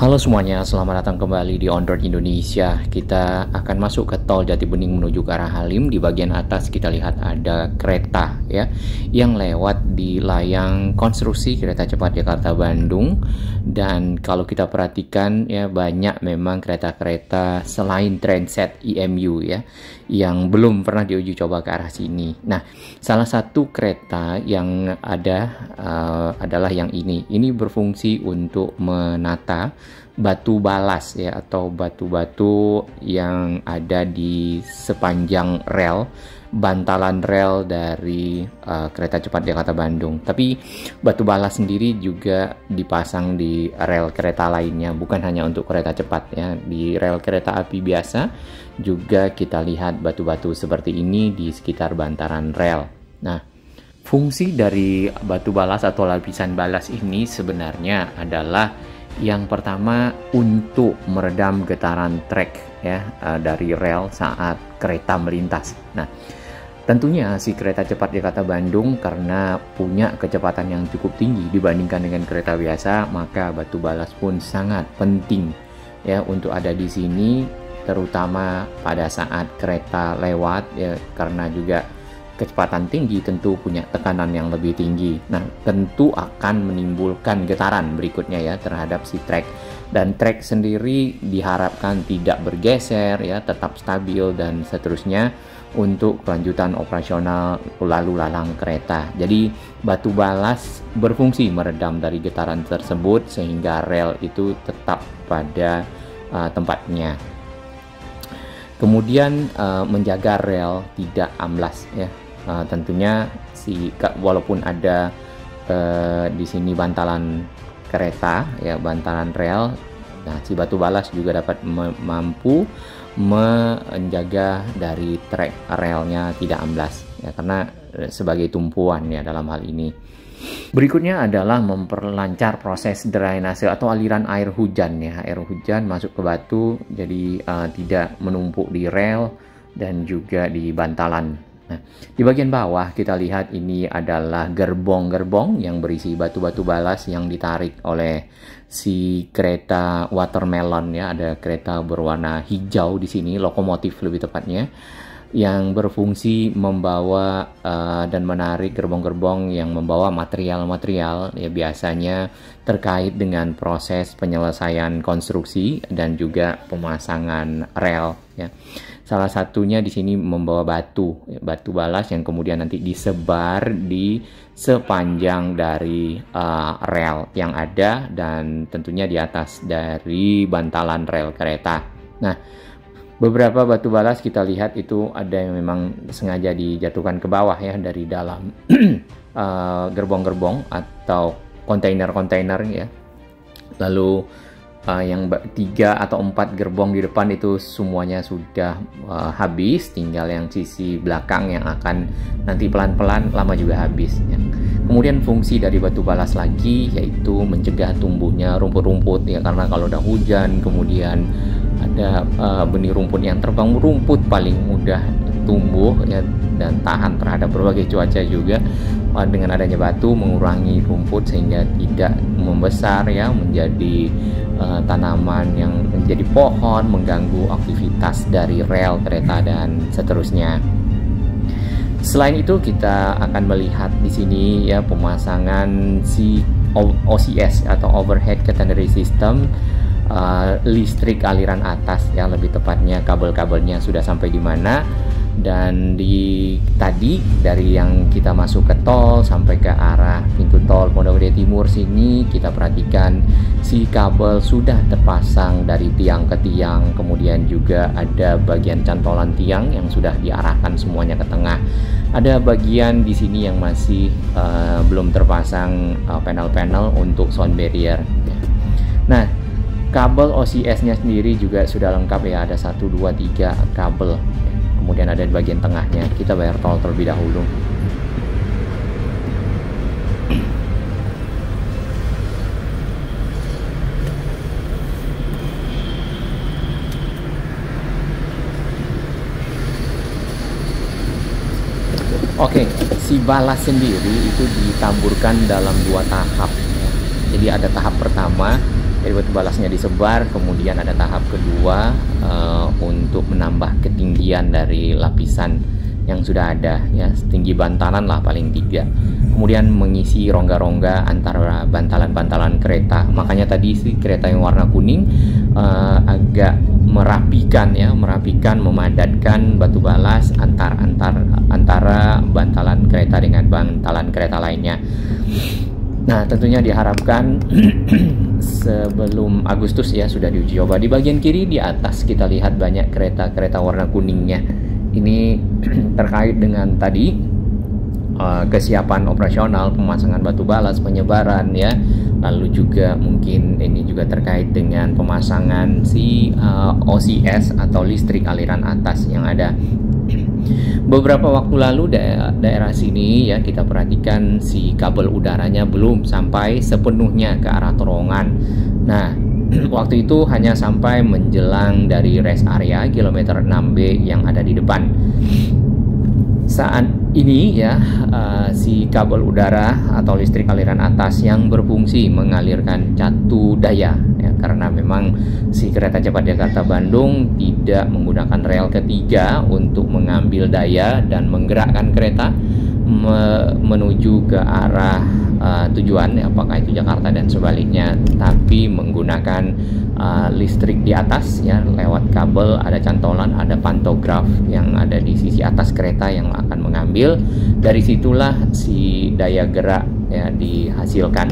Halo semuanya, selamat datang kembali di On Road Indonesia. Kita akan masuk ke tol Jatibening menuju ke arah Halim. Di bagian atas kita lihat ada kereta ya yang lewat di layang konstruksi kereta cepat Jakarta-Bandung. Dan kalau kita perhatikan ya, banyak memang kereta-kereta selain Transit EMU ya yang belum pernah diuji coba ke arah sini. Nah, salah satu kereta yang ada adalah yang ini. Ini berfungsi untuk menata batu balas ya, atau batu-batu yang ada di sepanjang rel, bantalan rel dari kereta cepat Jakarta-Bandung. Tapi batu balas sendiri juga dipasang di rel kereta lainnya, bukan hanya untuk kereta cepat ya. Di rel kereta api biasa juga kita lihat batu-batu seperti ini di sekitar bantaran rel. Nah, fungsi dari batu balas atau lapisan balas ini sebenarnya adalah yang pertama untuk meredam getaran trek ya dari rel saat kereta melintas. Nah, tentunya si kereta cepat Jakarta-Bandung karena punya kecepatan yang cukup tinggi dibandingkan dengan kereta biasa, maka batu balas pun sangat penting ya untuk ada di sini, terutama pada saat kereta lewat ya, karena juga kecepatan tinggi tentu punya tekanan yang lebih tinggi. Nah, tentu akan menimbulkan getaran berikutnya ya terhadap si trek. Dan trek sendiri diharapkan tidak bergeser ya, tetap stabil dan seterusnya untuk kelanjutan operasional lalu lalang kereta. Jadi batu balas berfungsi meredam dari getaran tersebut sehingga rel itu tetap pada tempatnya. Kemudian menjaga rel tidak amblas ya. Tentunya walaupun ada di sini bantalan kereta ya, bantalan rel, nah si batu balas juga dapat mampu menjaga dari trek relnya tidak amblas ya, karena sebagai tumpuan ya dalam hal ini. Berikutnya adalah memperlancar proses drainase atau aliran air hujan ya. Air hujan masuk ke batu jadi tidak menumpuk di rel dan juga di bantalan. Nah, di bagian bawah kita lihat ini adalah gerbong-gerbong yang berisi batu-batu balas yang ditarik oleh si kereta watermelon ya. Ada kereta berwarna hijau di sini, lokomotif lebih tepatnya, yang berfungsi membawa dan menarik gerbong-gerbong yang membawa material-material ya, biasanya terkait dengan proses penyelesaian konstruksi dan juga pemasangan rel ya. Salah satunya di sini membawa batu balas yang kemudian nanti disebar di sepanjang dari rel yang ada dan tentunya di atas dari bantalan rel kereta. Nah, beberapa batu balas kita lihat itu ada yang memang sengaja dijatuhkan ke bawah ya dari dalam gerbong-gerbong atau kontainer-kontainer ya. Lalu yang 3 atau 4 gerbong di depan itu semuanya sudah habis, tinggal yang sisi belakang yang akan nanti pelan-pelan lama juga habis ya. Kemudian fungsi dari batu balas lagi yaitu mencegah tumbuhnya rumput-rumput ya, karena kalau udah hujan kemudian ada benih rumput yang terbang, rumput paling mudah tumbuh ya dan tahan terhadap berbagai cuaca juga. Dengan adanya batu mengurangi rumput sehingga tidak membesar ya menjadi tanaman yang menjadi pohon, mengganggu aktivitas dari rel kereta dan seterusnya. Selain itu kita akan melihat di sini ya pemasangan si OCS atau Overhead Catenary System, listrik aliran atas ya, lebih tepatnya kabel-kabelnya sudah sampai di mana. Dan tadi dari yang kita masuk ke tol sampai ke arah pintu tol Pondok Gede Timur sini, kita perhatikan si kabel sudah terpasang dari tiang ke tiang, kemudian juga ada bagian cantolan tiang yang sudah diarahkan semuanya ke tengah. Ada bagian di sini yang masih belum terpasang panel-panel untuk sound barrier. Nah, kabel OCS-nya sendiri juga sudah lengkap ya, ada 1, 2, 3 kabel. Kemudian ada di bagian tengahnya. Kita bayar tol terlebih dahulu. Oke, si balas sendiri itu ditaburkan dalam 2 tahap ya. Jadi ada tahap pertama Jadi batu balasnya disebar, kemudian ada tahap kedua untuk menambah ketinggian dari lapisan yang sudah ada, ya setinggi bantalan lah paling tiga. Kemudian mengisi rongga-rongga antara bantalan-bantalan kereta. Makanya tadi sih kereta yang warna kuning agak merapikan, memadatkan batu balas antara bantalan kereta dengan bantalan kereta lainnya. Nah, tentunya diharapkan sebelum Agustus ya sudah diuji coba. Di bagian kiri di atas kita lihat banyak kereta-kereta warna kuningnya. Ini terkait dengan tadi kesiapan operasional, pemasangan batu balas, penyebaran ya. Lalu juga mungkin ini juga terkait dengan pemasangan si OCS atau listrik aliran atas yang ada. Beberapa waktu lalu daerah sini ya kita perhatikan si kabel udaranya belum sampai sepenuhnya ke arah terowongan. Nah, waktu itu hanya sampai menjelang dari rest area kilometer 6B yang ada di depan. Saat ini ya si kabel udara atau listrik aliran atas yang berfungsi mengalirkan catu daya ya, karena memang si kereta cepat Jakarta Bandung tidak menggunakan rel ketiga untuk mengambil daya dan menggerakkan kereta menuju ke arah tujuan, apakah itu Jakarta dan sebaliknya, tapi menggunakan listrik di atas ya, lewat kabel, ada cantolan, ada pantograf yang ada di sisi atas kereta yang akan mengambil. Dari situlah si daya gerak ya dihasilkan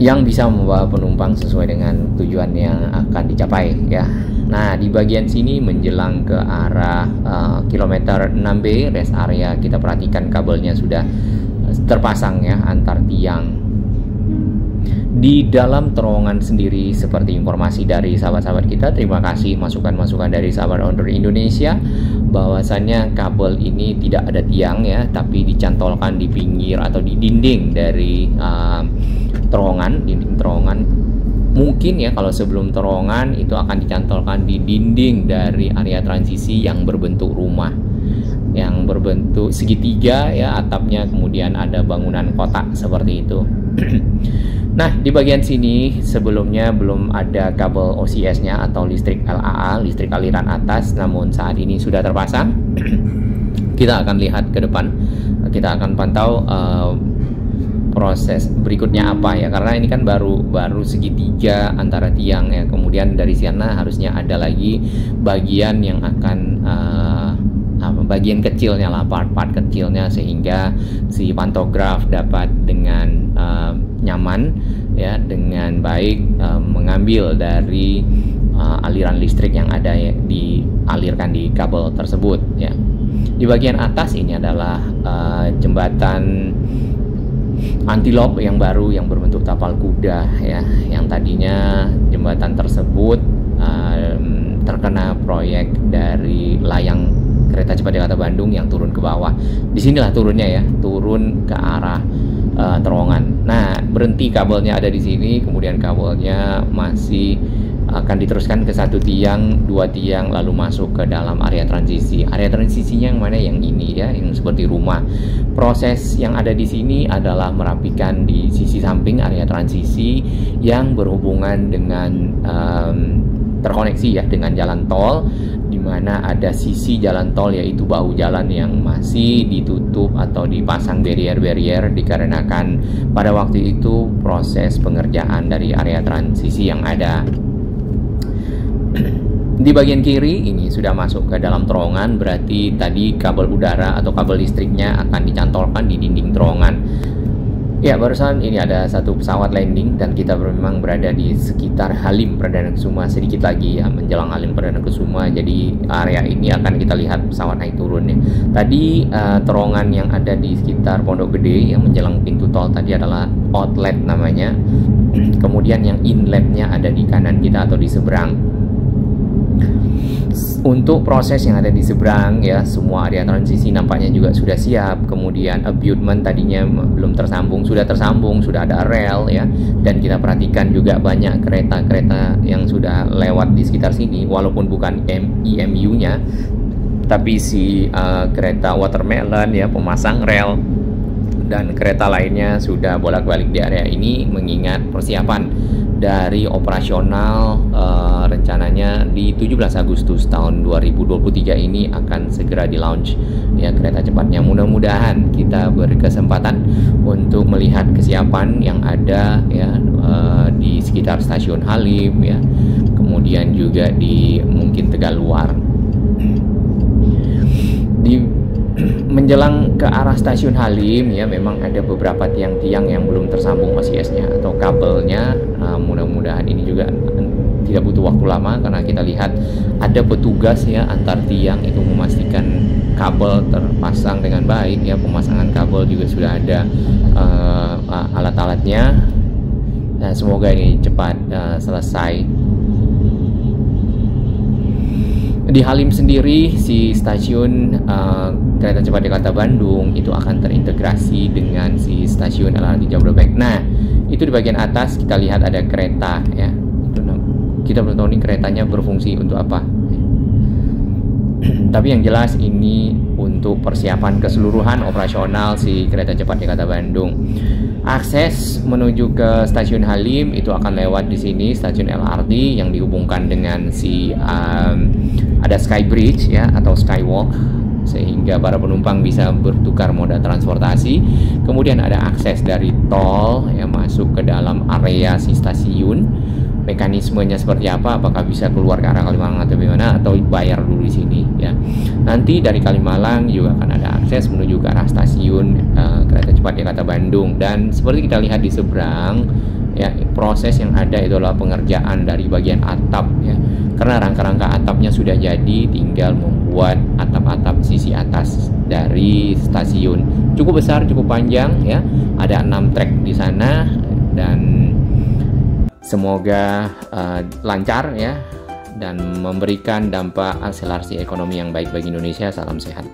yang bisa membawa penumpang sesuai dengan tujuan yang akan dicapai ya. Nah, di bagian sini menjelang ke arah kilometer 6B rest area, kita perhatikan kabelnya sudah terpasang ya antar tiang. Di dalam terowongan sendiri, seperti informasi dari sahabat-sahabat kita, terima kasih masukan-masukan dari sahabat Onder Indonesia, bahwasannya kabel ini tidak ada tiang ya, tapi dicantolkan di pinggir atau di dinding dari dinding terowongan. Mungkin ya kalau sebelum terowongan itu akan dicantolkan di dinding dari area transisi yang berbentuk rumah, yang berbentuk segitiga ya, atapnya kemudian ada bangunan kotak seperti itu. Nah, di bagian sini sebelumnya belum ada kabel OCS-nya atau listrik LAA, listrik aliran atas, namun saat ini sudah terpasang. Kita akan lihat ke depan, kita akan pantau proses berikutnya apa ya, karena ini kan baru segitiga antara tiang ya. Kemudian dari sana harusnya ada lagi bagian yang akan bagian kecilnya lah, part-part kecilnya, sehingga si pantograf dapat dengan nyaman ya, dengan baik mengambil dari aliran listrik yang ada ya, dialirkan di kabel tersebut ya. Di bagian atas ini adalah jembatan antilop yang baru yang berbentuk tapal kuda ya, yang tadinya jembatan tersebut terkena proyek dari layang kereta cepat Jakarta Bandung yang turun ke bawah. Disinilah turunnya ya, turun ke arah terowongan. Nah, berhenti kabelnya ada di sini, kemudian kabelnya masih akan diteruskan ke satu tiang, dua tiang, lalu masuk ke dalam area transisi. Area transisinya yang mana? Yang ini ya, yang seperti rumah. Proses yang ada di sini adalah merapikan di sisi samping area transisi yang berhubungan dengan terkoneksi ya dengan jalan tol, di mana ada sisi jalan tol yaitu bahu jalan yang masih ditutup atau dipasang barrier-barrier dikarenakan pada waktu itu proses pengerjaan dari area transisi yang ada. Di bagian kiri ini sudah masuk ke dalam terowongan, berarti tadi kabel udara atau kabel listriknya akan dicantolkan di dinding terowongan. Ya, barusan ini ada satu pesawat landing dan kita memang berada di sekitar Halim Perdana Kusuma, sedikit lagi ya menjelang Halim Perdana Kusuma. Jadi area ini akan kita lihat pesawat naik turun ya. Tadi terowongan yang ada di sekitar Pondok Gede yang menjelang pintu tol tadi adalah outlet namanya. Kemudian yang inletnya ada di kanan kita atau di seberang. Untuk proses yang ada di seberang ya, semua area transisi nampaknya juga sudah siap. Kemudian abutment tadinya belum tersambung, sudah tersambung, sudah ada rel ya. Dan kita perhatikan juga banyak kereta-kereta yang sudah lewat di sekitar sini, walaupun bukan IMU-nya, tapi si kereta watermelon ya, pemasang rel dan kereta lainnya sudah bolak-balik di area ini, mengingat persiapan dari operasional rencananya di 17 Agustus tahun 2023 ini akan segera di launch ya kereta cepatnya. Mudah-mudahan kita berkesempatan untuk melihat kesiapan yang ada ya di sekitar stasiun Halim ya, kemudian juga di mungkin Tegaluar. Di menjelang ke arah stasiun Halim ya, memang ada beberapa tiang-tiang yang belum tersambung OCS-nya atau kabelnya. Mudah-mudahan ini juga tidak butuh waktu lama, karena kita lihat ada petugas ya antar tiang itu memastikan kabel terpasang dengan baik ya. Pemasangan kabel juga sudah ada alat-alatnya, dan semoga ini cepat selesai. Di Halim sendiri, si stasiun kereta cepat Jakarta Bandung itu akan terintegrasi dengan si stasiun LRT Jabodebek. Nah, itu di bagian atas kita lihat ada kereta ya. Kita belum tahu nih keretanya berfungsi untuk apa. Tapi yang jelas ini untuk persiapan keseluruhan operasional si kereta cepat Jakarta Bandung. Akses menuju ke stasiun Halim itu akan lewat di sini, stasiun LRT yang dihubungkan dengan si ada Skybridge ya atau Skywalk, sehingga para penumpang bisa bertukar moda transportasi. Kemudian ada akses dari tol yang masuk ke dalam area si stasiun. Mekanismenya seperti apa? Apakah bisa keluar ke arah Kalimalang atau bagaimana, atau bayar dulu di sini ya. Nanti dari Kalimalang juga akan ada akses menuju ke arah stasiun kereta cepat Jakarta Bandung. Dan seperti kita lihat di seberang ya, proses yang ada itu adalah pengerjaan dari bagian atap ya. Karena rangka-rangka atapnya sudah jadi, tinggal membuat atap-atap sisi atas dari stasiun. Cukup besar, cukup panjang ya. Ada 6 trek di sana, dan semoga lancar ya, dan memberikan dampak akselerasi ekonomi yang baik bagi Indonesia. Salam sehat.